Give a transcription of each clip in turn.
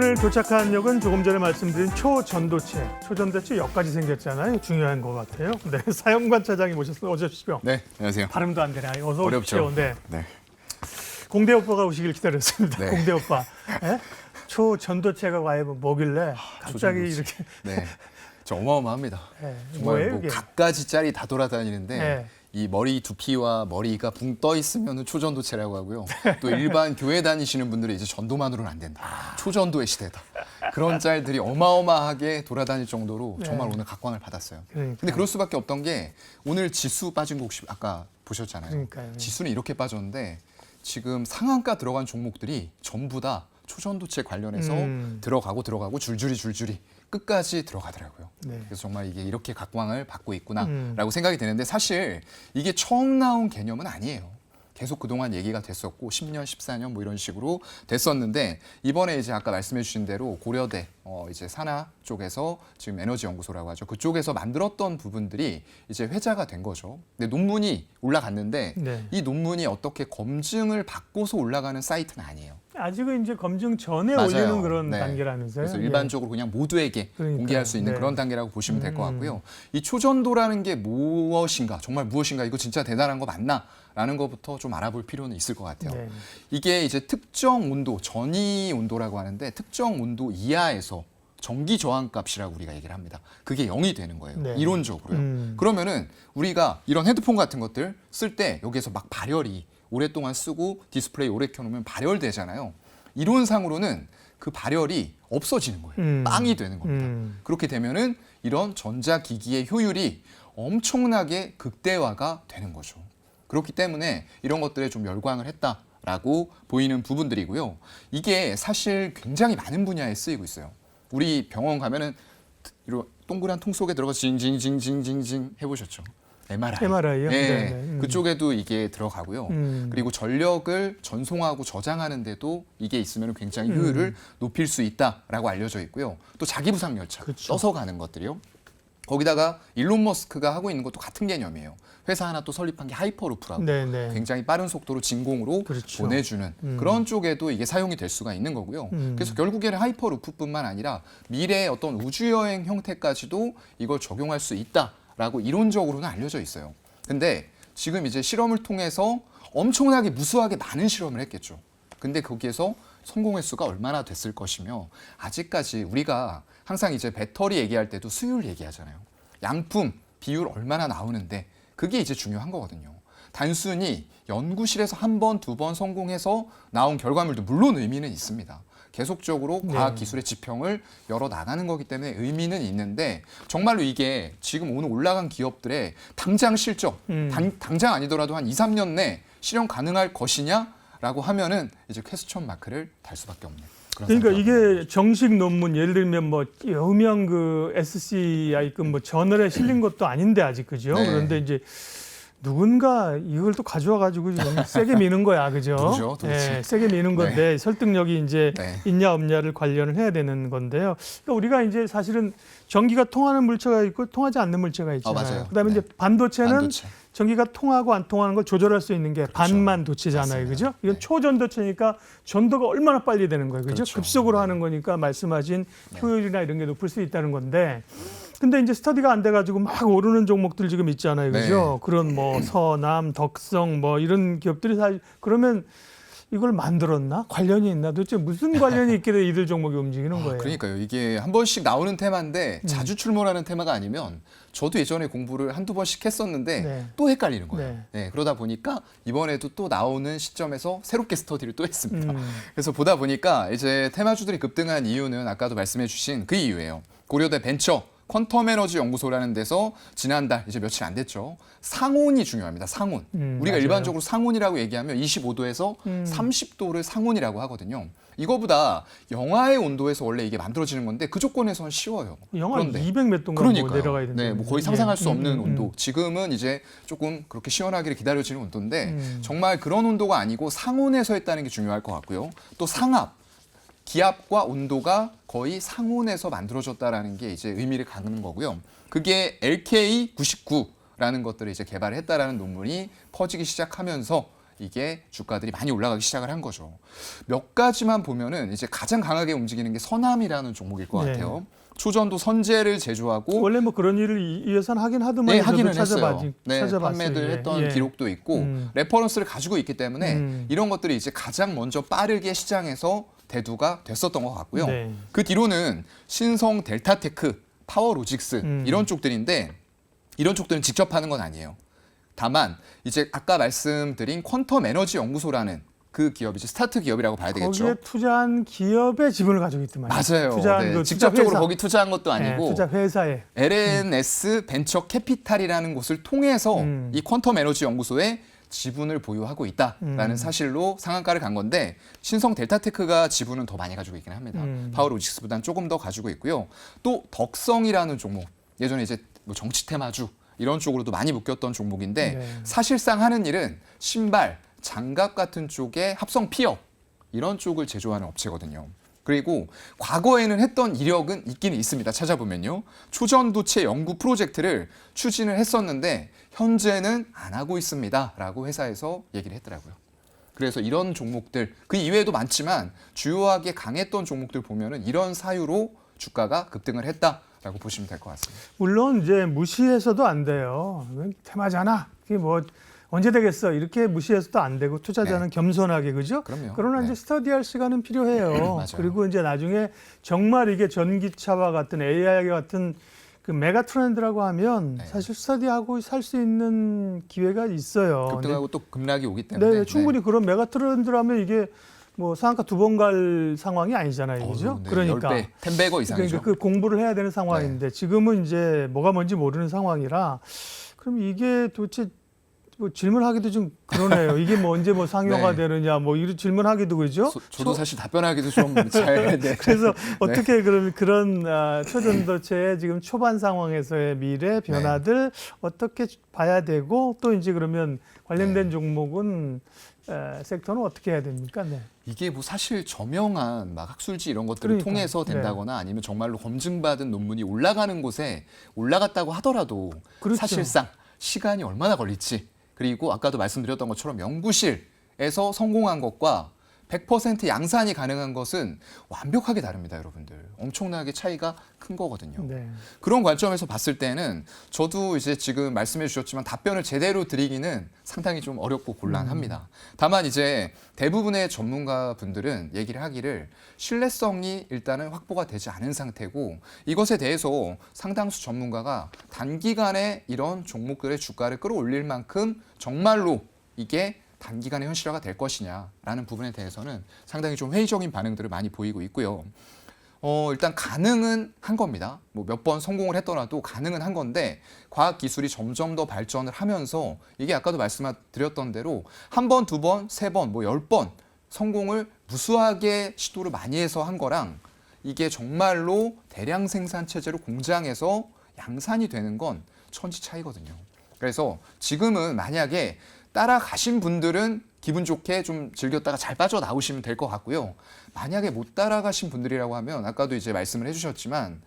오늘 도착한 역은 조금 전에 말씀드린 초전도체. 초전도체 역까지 생겼잖아요. 중요한 것 같아요. 네, 사영관 차장이 모셨습니다. 어서 오십시오. 네, 안녕하세요. 발음도 안 되네. 어서 어렵죠. 오십시오. 네. 네. 공대 오빠가 오시길 기다렸습니다. 네. 공대 오빠. 네? 초전도체가 과연 뭐길래 갑자기 초전도체. 이렇게. 네, 저 어마어마합니다. 네, 정말 뭐예요, 뭐 이게? 갖가지짜리 다 돌아다니는데 네. 이 머리 두피와 머리가 붕 떠 있으면 초전도체라고 하고요. 또 일반 교회 다니시는 분들은 이제 전도만으로는 안 된다. 초전도의 시대다. 그런 짤들이 어마어마하게 돌아다닐 정도로 정말 네. 오늘 각광을 받았어요. 그러니까. 근데 그럴 수밖에 없던 게 오늘 지수 빠진 거 혹시 아까 보셨잖아요. 그러니까요. 지수는 이렇게 빠졌는데 지금 상한가 들어간 종목들이 전부 다 초전도체 관련해서 들어가고 줄줄이 끝까지 들어가더라고요. 네. 그래서 정말 이게 이렇게 각광을 받고 있구나라고 생각이 되는데 사실 이게 처음 나온 개념은 아니에요. 계속 그동안 얘기가 됐었고 10년, 14년 뭐 이런 식으로 됐었는데 이번에 이제 아까 말씀해 주신 대로 고려대 이제 산하 쪽에서 지금 에너지 연구소라고 하죠. 그쪽에서 만들었던 부분들이 이제 회자가 된 거죠. 근데 논문이 올라갔는데 네. 이 논문이 어떻게 검증을 받고서 올라가는 사이트는 아니에요. 아직은 이제 검증 전에 맞아요. 올리는 그런 네. 단계라면서요. 그래서 예. 일반적으로 그냥 모두에게 그러니까요. 공개할 수 있는 네. 그런 단계라고 보시면 될 것 같고요. 이 초전도라는 게 무엇인가, 정말 무엇인가, 이거 진짜 대단한 거 맞나? 라는 것부터 좀 알아볼 필요는 있을 것 같아요. 네. 이게 이제 특정 온도, 전위 온도라고 하는데 특정 온도 이하에서 전기 저항 값이라고 우리가 얘기를 합니다. 그게 0이 되는 거예요. 네. 이론적으로요. 그러면은 우리가 이런 헤드폰 같은 것들 쓸 때 여기에서 막 발열이 오랫동안 쓰고 디스플레이 오래 켜놓으면 발열되잖아요. 이론상으로는 그 발열이 없어지는 거예요. 빵이 되는 겁니다. 그렇게 되면은 이런 전자기기의 효율이 엄청나게 극대화가 되는 거죠. 그렇기 때문에 이런 것들에 좀 열광을 했다라고 보이는 부분들이고요. 이게 사실 굉장히 많은 분야에 쓰이고 있어요. 우리 병원 가면은 이런 동그란 통 속에 들어가서 징징징징징징 해보셨죠? MRI요? 네, 네. 그쪽에도 이게 들어가고요. 그리고 전력을 전송하고 저장하는 데도 이게 있으면 굉장히 효율을 높일 수 있다라고 알려져 있고요. 또 자기부상 열차 그쵸. 떠서 가는 것들이요. 거기다가 일론 머스크가 하고 있는 것도 같은 개념이에요. 회사 하나 또 설립한 게 하이퍼루프라고 네네. 굉장히 빠른 속도로 진공으로 그렇죠. 보내주는 그런 쪽에도 이게 사용이 될 수가 있는 거고요. 그래서 결국에는 하이퍼루프뿐만 아니라 미래의 어떤 우주여행 형태까지도 이걸 적용할 수 있다라고 이론적으로는 알려져 있어요. 근데 지금 이제 실험을 통해서 엄청나게 무수하게 많은 실험을 했겠죠. 근데 거기에서 성공 횟수가 얼마나 됐을 것이며 아직까지 우리가 항상 이제 배터리 얘기할 때도 수율 얘기하잖아요. 양품, 비율 얼마나 나오는데 그게 이제 중요한 거거든요. 단순히 연구실에서 한 번, 두 번 성공해서 나온 결과물도 물론 의미는 있습니다. 계속적으로 과학기술의 지평을 열어 나가는 거기 때문에 의미는 있는데 정말로 이게 지금 오늘 올라간 기업들의 당장 실적, 당장 아니더라도 한 2, 3년 내 실현 가능할 것이냐라고 하면은 이제 퀘스천 마크를 달 수밖에 없는. 그러니까 이게 정식 논문 예를 들면 뭐 유명 그 SCI급 뭐 저널에 실린 것도 아닌데 아직 그죠? 네. 그런데 이제 누군가 이걸 또 가져와 가지고 좀 세게 미는 거야, 그죠? 누구죠, 도대체? 네, 세게 미는 건데 설득력이 이제 네. 있냐 없냐를 관련을 해야 되는 건데요. 그러니까 우리가 이제 사실은 전기가 통하는 물체가 있고 통하지 않는 물체가 있잖아요. 맞아요. 그다음에 네. 이제 반도체는 반도체. 전기가 통하고 안 통하는 걸 조절할 수 있는 게 반만 도체잖아요. 맞습니다. 그죠? 이건 네. 초전도체니까 전도가 얼마나 빨리 되는 거예요. 그죠? 그렇죠. 급속으로 네. 하는 거니까 말씀하신 효율이나 이런 게 높을 수 있다는 건데 근데 이제 스터디가 안 돼가지고 막 오르는 종목들 지금 있잖아요. 그죠? 그런 뭐 서남, 덕성 뭐 이런 기업들이 사실 그러면 이걸 만들었나? 관련이 있나? 도대체 무슨 관련이 있길래 이들 종목이 움직이는 거예요? 그러니까요. 이게 한 번씩 나오는 테마인데 자주 출몰하는 테마가 아니면 저도 예전에 공부를 한두 번씩 했었는데 네. 또 헷갈리는 거예요. 네. 네, 그러다 보니까 이번에도 또 나오는 시점에서 새롭게 스터디를 또 했습니다. 그래서 보다 보니까 이제 테마주들이 급등한 이유는 아까도 말씀해 주신 그 이유예요. 고려대 벤처 퀀텀 에너지 연구소라는 데서 지난달 이제 며칠 안 됐죠. 상온이 중요합니다. 상온. 우리가 맞아요. 일반적으로 상온이라고 얘기하면 25도에서 30도를 상온이라고 하거든요. 이거보다 영하의 온도에서 원래 이게 만들어지는 건데 그 조건에서는 쉬워요. 영하 그런데 200 몇 도인가 뭐 내려가야 된다. 네, 뭐 거의 상상할 수 없는 온도. 지금은 이제 조금 그렇게 시원하기를 기다려지는 온도인데 정말 그런 온도가 아니고 상온에서 했다는 게 중요할 것 같고요. 또 상압. 기압과 온도가 거의 상온에서 만들어졌다라는 게 이제 의미를 갖는 거고요. 그게 LK99라는 것들을 이제 개발했다라는 논문이 퍼지기 시작하면서 이게 주가들이 많이 올라가기 시작을 한 거죠. 몇 가지만 보면은 이제 가장 강하게 움직이는 게 서남이라는 종목일 것 네. 같아요. 초전도 선재를 제조하고 원래 뭐 그런 일을 이 회사는 하긴 하더만 네, 하기는 찾아봤, 했어요. 네, 찾아봤어요. 판매도 예. 했던 예. 기록도 있고 레퍼런스를 가지고 있기 때문에 이런 것들이 이제 가장 먼저 빠르게 시장에서 대두가 됐었던 것 같고요. 네. 그 뒤로는 신성 델타테크, 파워로직스 이런 쪽들인데 이런 쪽들은 직접 하는 건 아니에요. 다만 이제 아까 말씀드린 퀀텀 에너지 연구소라는 그 기업이죠. 스타트 기업이라고 봐야 되겠죠. 거기에 투자한 기업의 지분을 가지고 있더만. 맞아요. 투자한 네, 그 직접적으로 투자 회사. 거기 투자한 것도 아니고 네, 투자 회사에. LNS 벤처 캐피탈이라는 곳을 통해서 이 퀀텀 에너지 연구소에 지분을 보유하고 있다라는 사실로 상한가를 간 건데 신성 델타테크가 지분은 더 많이 가지고 있긴 합니다. 파워로직스보다는 조금 더 가지고 있고요. 또 덕성이라는 종목 예전에 이제 뭐 정치 테마주 이런 쪽으로도 많이 묶였던 종목인데 네. 사실상 하는 일은 신발, 장갑 같은 쪽의 합성 피혁 이런 쪽을 제조하는 업체거든요. 그리고 과거에는 했던 이력은 있기는 있습니다. 찾아보면요. 초전도체 연구 프로젝트를 추진을 했었는데 현재는 안 하고 있습니다라고 회사에서 얘기를 했더라고요. 그래서 이런 종목들 그 이외에도 많지만 주요하게 강했던 종목들 보면은 이런 사유로 주가가 급등을 했다라고 보시면 될 것 같습니다. 물론 이제 무시해서도 안 돼요. 테마잖아. 그게 뭐 언제 되겠어? 이렇게 무시해서도 안 되고 투자자는 겸손하게 그죠? 그럼요. 그러나 네. 이제 스터디할 시간은 필요해요. 맞아요. 그리고 이제 나중에 정말 이게 전기차와 같은 AI 같은 그 메가 트렌드라고 하면 네. 사실 스터디하고 살 수 있는 기회가 있어요. 급등하고 또 급락이 오기 때문에 네, 충분히 그런 메가 트렌드라면 이게 뭐 상한가 2번 갈 상황이 아니잖아요, 그죠? 네. 그러니까 10배, 10배거 이상이죠. 그러니까 그 공부를 해야 되는 상황인데 지금은 이제 뭐가 뭔지 모르는 상황이라 그럼 이게 도대체 뭐 질문하기도 좀 그러네요. 이게 뭐 언제 뭐 상용화 네. 되느냐 뭐 이런 질문하기도 그죠? 저도 사실 답변하기도 좀 잘. 네. 그래서 어떻게 그런 초전도체의 지금 초반 상황에서의 미래 변화들 어떻게 봐야 되고 또 이제 그러면 관련된 종목은 섹터는 어떻게 해야 됩니까? 네. 이게 뭐 사실 저명한 막 학술지 이런 것들을 그러니까, 통해서 된다거나 아니면 정말로 검증받은 논문이 올라가는 곳에 올라갔다고 하더라도 그렇죠. 사실상 시간이 얼마나 걸릴지 그리고 아까도 말씀드렸던 것처럼 연구실에서 성공한 것과 100% 양산이 가능한 것은 완벽하게 다릅니다, 여러분들. 엄청나게 차이가 큰 거거든요. 네. 그런 관점에서 봤을 때는 저도 이제 지금 말씀해 주셨지만 답변을 제대로 드리기는 상당히 좀 어렵고 곤란합니다. 다만 이제 대부분의 전문가 분들은 얘기를 하기를 신뢰성이 일단은 확보가 되지 않은 상태고 이것에 대해서 상당수 전문가가 단기간에 이런 종목들의 주가를 끌어올릴 만큼 정말로 이게 단기간에 현실화가 될 것이냐라는 부분에 대해서는 상당히 좀 회의적인 반응들을 많이 보이고 있고요. 일단 가능은 한 겁니다. 뭐 몇 번 성공을 했더라도 가능은 한 건데 과학 기술이 점점 더 발전을 하면서 이게 아까도 말씀드렸던 대로 한 번, 두 번, 세 번, 뭐 10번 성공을 무수하게 시도를 많이 해서 한 거랑 이게 정말로 대량 생산 체제로 공장에서 양산이 되는 건 천지 차이거든요. 그래서 지금은 만약에 따라가신 분들은 기분 좋게 좀 즐겼다가 잘 빠져나오시면 될 것 같고요. 만약에 못 따라가신 분들이라고 하면 아까도 이제 말씀을 해주셨지만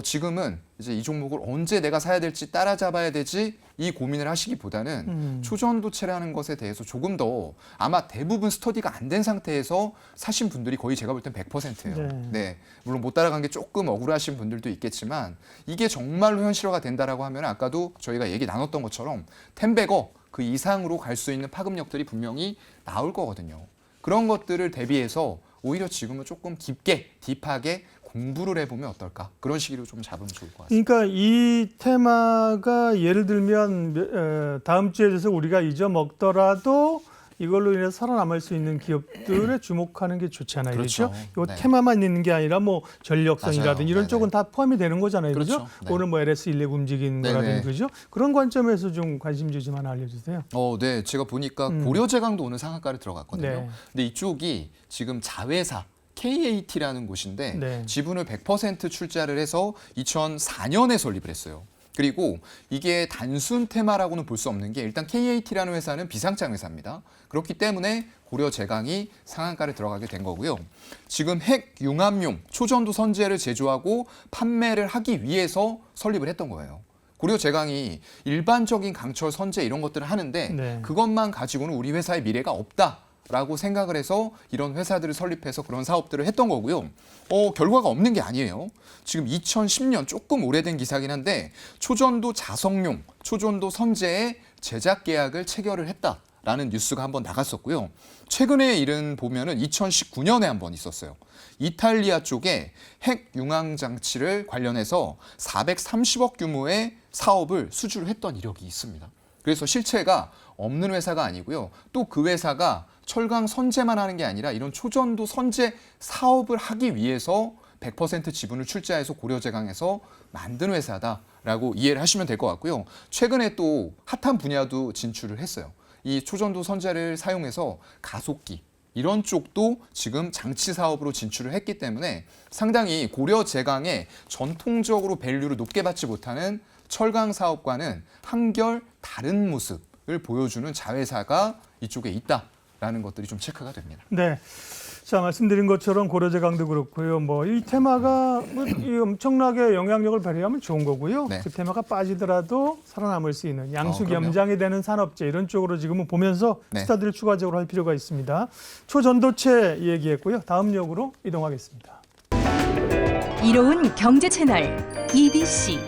지금은 이제 이 종목을 언제 내가 사야 될지 따라잡아야 되지 이 고민을 하시기보다는 초전도체라는 것에 대해서 조금 더 아마 대부분 스터디가 안 된 상태에서 사신 분들이 거의 제가 볼 땐 100%예요. 네. 물론 못 따라간 게 조금 억울하신 분들도 있겠지만 이게 정말로 현실화가 된다라고 하면 아까도 저희가 얘기 나눴던 것처럼 10배거 그 이상으로 갈 수 있는 파급력들이 분명히 나올 거거든요. 그런 것들을 대비해서 오히려 지금은 조금 깊게 딥하게 공부를 해보면 어떨까? 그런 식으로 좀 잡으면 좋을 것 같습니다. 그러니까 이 테마가 예를 들면 다음 주에 대해서 우리가 잊어먹더라도 이걸로 인해서 살아남을 수 있는 기업들에 주목하는 게 좋잖아요. 그렇죠. 이 네. 테마만 있는 게 아니라 뭐 전력성이라든지 맞아요. 이런 네네. 쪽은 다 포함이 되는 거잖아요. 그죠? 그렇죠. 네. 오늘 뭐 LS1렉 움직이는 네네. 거라든지 그죠? 그런 관점에서 좀 관심 주좀 하나 알려주세요. 네. 제가 보니까 고려제강도 오늘 상한가를 들어갔거든요. 네. 근데 이쪽이 지금 자회사 KAT라는 곳인데 네. 지분을 100% 출자를 해서 2004년에 설립을 했어요. 그리고 이게 단순 테마라고는 볼 수 없는 게 일단 KAT라는 회사는 비상장 회사입니다. 그렇기 때문에 고려제강이 상한가를 들어가게 된 거고요. 지금 핵 융합용 초전도 선재를 제조하고 판매를 하기 위해서 설립을 했던 거예요. 고려제강이 일반적인 강철 선제 이런 것들을 하는데 네. 그것만 가지고는 우리 회사의 미래가 없다라고 생각을 해서 이런 회사들을 설립해서 그런 사업들을 했던 거고요. 결과가 없는 게 아니에요. 지금 2010년 조금 오래된 기사긴 한데 초전도 자석용, 초전도 선제의 제작 계약을 체결을 했다라는 뉴스가 한번 나갔었고요. 최근의 일은 보면은 2019년에 한번 있었어요. 이탈리아 쪽에 핵 융합 장치를 관련해서 430억 규모의 사업을 수주를 했던 이력이 있습니다. 그래서 실체가 없는 회사가 아니고요. 또 그 회사가 철강 선제만 하는 게 아니라 이런 초전도 선제 사업을 하기 위해서 100% 지분을 출자해서 고려제강에서 만든 회사다라고 이해를 하시면 될 것 같고요. 최근에 또 핫한 분야도 진출을 했어요. 이 초전도 선제를 사용해서 가속기 이런 쪽도 지금 장치 사업으로 진출을 했기 때문에 상당히 고려제강의 전통적으로 밸류를 높게 받지 못하는 철강 사업과는 한결 다른 모습을 보여주는 자회사가 이쪽에 있다라는 것들이 좀 체크가 됩니다. 네. 자, 말씀드린 것처럼 고려제강도 그렇고요. 뭐 이 테마가 이 엄청나게 영향력을 발휘하면 좋은 거고요. 네. 그 테마가 빠지더라도 살아남을 수 있는 양수 그럼요. 염장이 되는 산업재 이런 쪽으로 지금은 보면서 네. 스타디를 추가적으로 할 필요가 있습니다. 초전도체 얘기했고요. 다음 역으로 이동하겠습니다. 이로운 경제 채널 EBC